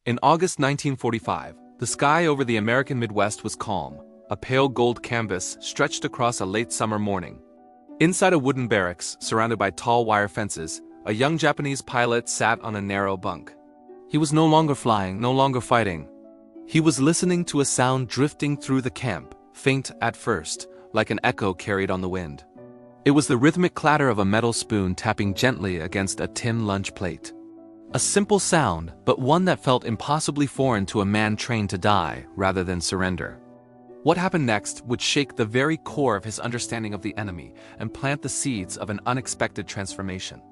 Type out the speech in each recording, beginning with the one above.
In August 1945, the sky over the American Midwest was calm, a pale gold canvas stretched across a late summer morning. Inside a wooden barracks, surrounded by tall wire fences, a young Japanese pilot sat on a narrow bunk. He was no longer flying, no longer fighting. He was listening to a sound drifting through the camp, faint at first, like an echo carried on the wind. It was the rhythmic clatter of a metal spoon tapping gently against a tin lunch plate. A simple sound, but one that felt impossibly foreign to a man trained to die rather than surrender. What happened next would shake the very core of his understanding of the enemy and plant the seeds of an unexpected transformation.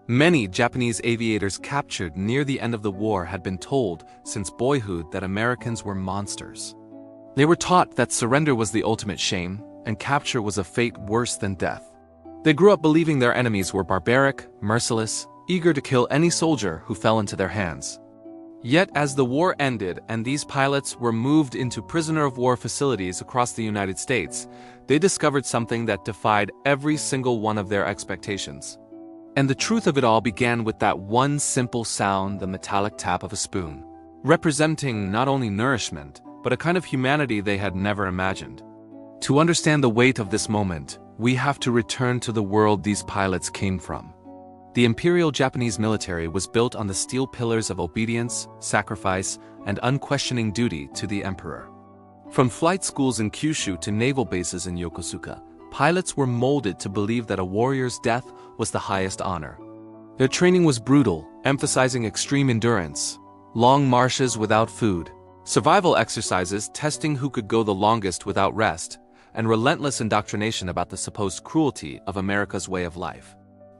Many Japanese aviators captured near the end of the war had been told since boyhood that Americans were monsters. They were taught that surrender was the ultimate shame and capture was a fate worse than death. They grew up believing their enemies were barbaric, merciless, eager to kill any soldier who fell into their hands. Yet as the war ended and these pilots were moved into prisoner-of-war facilities across the United States, they discovered something that defied every single one of their expectations. And the truth of it all began with that one simple sound, the metallic tap of a spoon, representing not only nourishment, but a kind of humanity they had never imagined. To understand the weight of this moment, we have to return to the world these pilots came from. The Imperial Japanese military was built on the steel pillars of obedience, sacrifice, and unquestioning duty to the emperor. From flight schools in Kyushu to naval bases in Yokosuka, pilots were molded to believe that a warrior's death was the highest honor. Their training was brutal, emphasizing extreme endurance, long marches without food, survival exercises testing who could go the longest without rest, and relentless indoctrination about the supposed cruelty of America's way of life.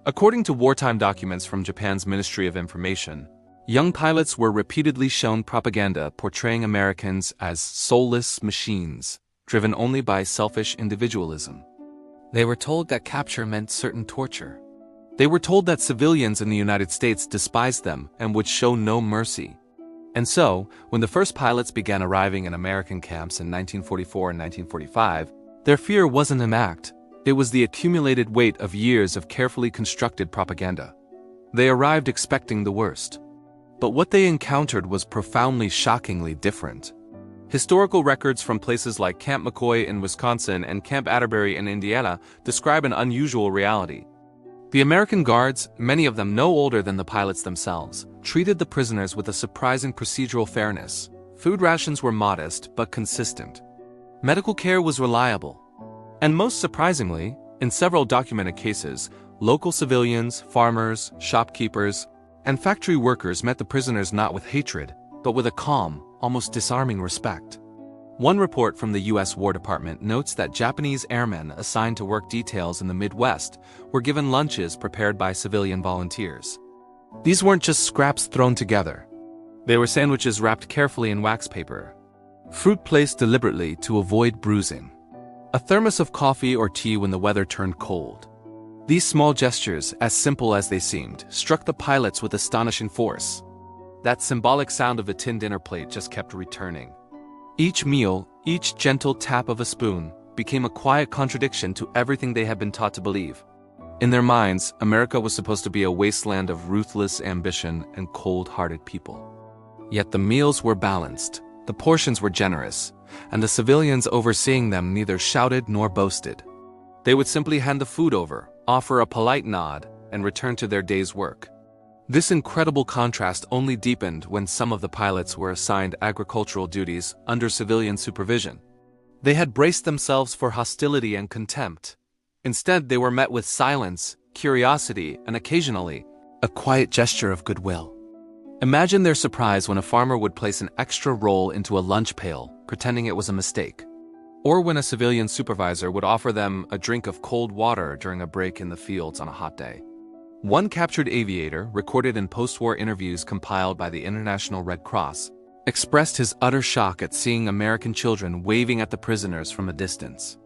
According to wartime documents from Japan's Ministry of Information, young pilots were repeatedly shown propaganda portraying Americans as soulless machines, driven only by selfish individualism. They were told that capture meant certain torture. They were told that civilians in the United States despised them and would show no mercy. And so, when the first pilots began arriving in American camps in 1944 and 1945, their fear wasn't an act. It was the accumulated weight of years of carefully constructed propaganda. They arrived expecting the worst. But what they encountered was profoundly, shockingly different. Historical records from places like Camp McCoy in Wisconsin and Camp Atterbury in Indiana describe an unusual reality. The American guards, many of them no older than the pilots themselves, treated the prisoners with a surprising procedural fairness. Food rations were modest but consistent. Medical care was reliable. And most surprisingly, in several documented cases, local civilians, farmers, shopkeepers, and factory workers met the prisoners not with hatred, but with a calm, almost disarming respect. One report from the U.S. War Department notes that Japanese airmen assigned to work details in the Midwest were given lunches prepared by civilian volunteers. These weren't just scraps thrown together. They were sandwiches wrapped carefully in wax paper, fruit placed deliberately to avoid bruising, a thermos of coffee or tea when the weather turned cold. These small gestures, as simple as they seemed, struck the pilots with astonishing force. That symbolic sound of a tin dinner plate just kept returning. Each meal, each gentle tap of a spoon, became a quiet contradiction to everything they had been taught to believe. In their minds, America was supposed to be a wasteland of ruthless ambition and cold-hearted people. Yet the meals were balanced, the portions were generous, and the civilians overseeing them neither shouted nor boasted. They would simply hand the food over, offer a polite nod, and return to their day's work. This incredible contrast only deepened when some of the pilots were assigned agricultural duties under civilian supervision. They had braced themselves for hostility and contempt. Instead, they were met with silence, curiosity, and occasionally, a quiet gesture of goodwill. Imagine their surprise when a farmer would place an extra roll into a lunch pail, pretending it was a mistake. Or when a civilian supervisor would offer them a drink of cold water during a break in the fields on a hot day. One captured aviator, recorded in post-war interviews compiled by the International Red Cross, expressed his utter shock at seeing American children waving at the prisoners from a distance.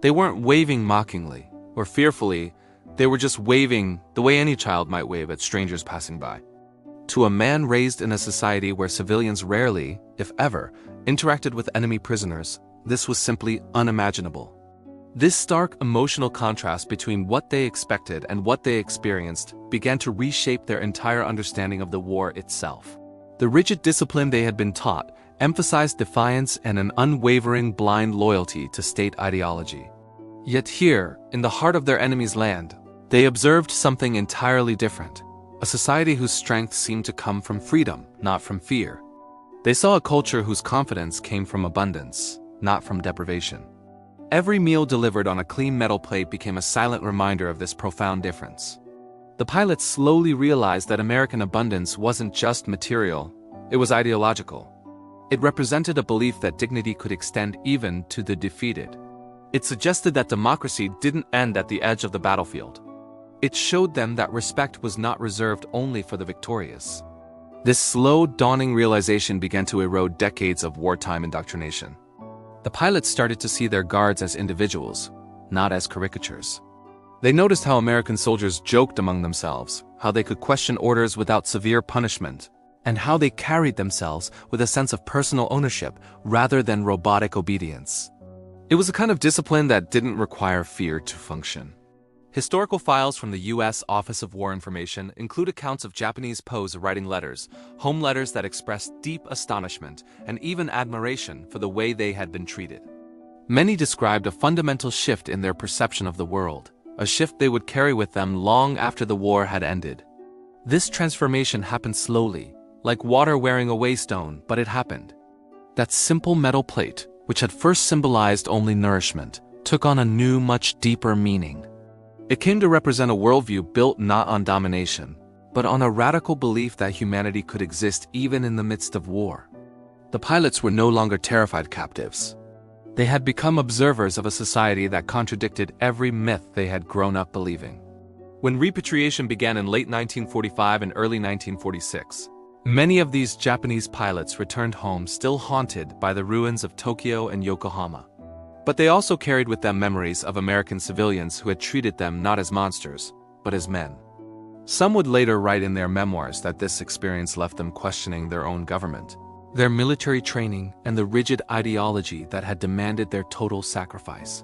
They weren't waving mockingly or fearfully, they were just waving the way any child might wave at strangers passing by. To a man raised in a society where civilians rarely, if ever, interacted with enemy prisoners, this was simply unimaginable. This stark emotional contrast between what they expected and what they experienced began to reshape their entire understanding of the war itself. The rigid discipline they had been taught emphasized defiance and an unwavering blind loyalty to state ideology. Yet here, in the heart of their enemy's land, they observed something entirely different, a society whose strength seemed to come from freedom, not from fear. They saw a culture whose confidence came from abundance, not from deprivation. Every meal delivered on a clean metal plate became a silent reminder of this profound difference. The pilots slowly realized that American abundance wasn't just material, it was ideological. It represented a belief that dignity could extend even to the defeated. It suggested that democracy didn't end at the edge of the battlefield. It showed them that respect was not reserved only for the victorious. This slow, dawning realization began to erode decades of wartime indoctrination. The pilots started to see their guards as individuals, not as caricatures. They noticed how American soldiers joked among themselves, how they could question orders without severe punishment, and how they carried themselves with a sense of personal ownership rather than robotic obedience. It was a kind of discipline that didn't require fear to function. Historical files from the U.S. Office of War Information include accounts of Japanese POs writing letters, home letters that expressed deep astonishment and even admiration for the way they had been treated. Many described a fundamental shift in their perception of the world, a shift they would carry with them long after the war had ended. This transformation happened slowly, like water wearing away stone, but it happened. That simple metal plate, which had first symbolized only nourishment, took on a new, much deeper meaning. It came to represent a worldview built not on domination, but on a radical belief that humanity could exist even in the midst of war. The pilots were no longer terrified captives. They had become observers of a society that contradicted every myth they had grown up believing. When repatriation began in late 1945 and early 1946, many of these Japanese pilots returned home still haunted by the ruins of Tokyo and Yokohama. But they also carried with them memories of American civilians who had treated them not as monsters, but as men. Some would later write in their memoirs that this experience left them questioning their own government, their military training, and the rigid ideology that had demanded their total sacrifice.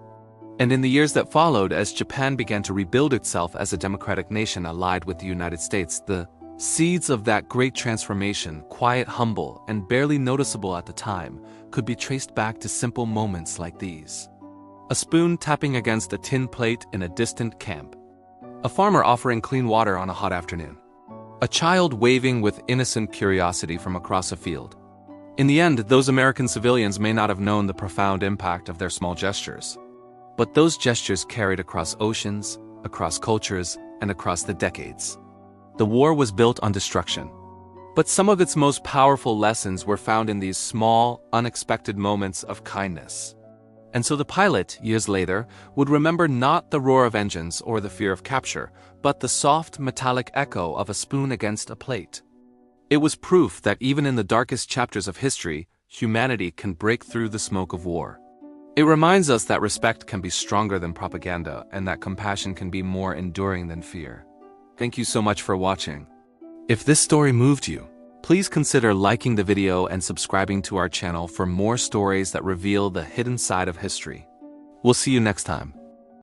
And in the years that followed, as Japan began to rebuild itself as a democratic nation allied with the United States, the seeds of that great transformation, quiet, humble, and barely noticeable at the time, could be traced back to simple moments like these. A spoon tapping against a tin plate in a distant camp. A farmer offering clean water on a hot afternoon. A child waving with innocent curiosity from across a field. In the end, those American civilians may not have known the profound impact of their small gestures. But those gestures carried across oceans, across cultures, and across the decades. The war was built on destruction. But some of its most powerful lessons were found in these small, unexpected moments of kindness. And so the pilot, years later, would remember not the roar of engines or the fear of capture, but the soft, metallic echo of a spoon against a plate. It was proof that even in the darkest chapters of history, humanity can break through the smoke of war. It reminds us that respect can be stronger than propaganda and that compassion can be more enduring than fear. Thank you so much for watching. If this story moved you, please consider liking the video and subscribing to our channel for more stories that reveal the hidden side of history. We'll see you next time.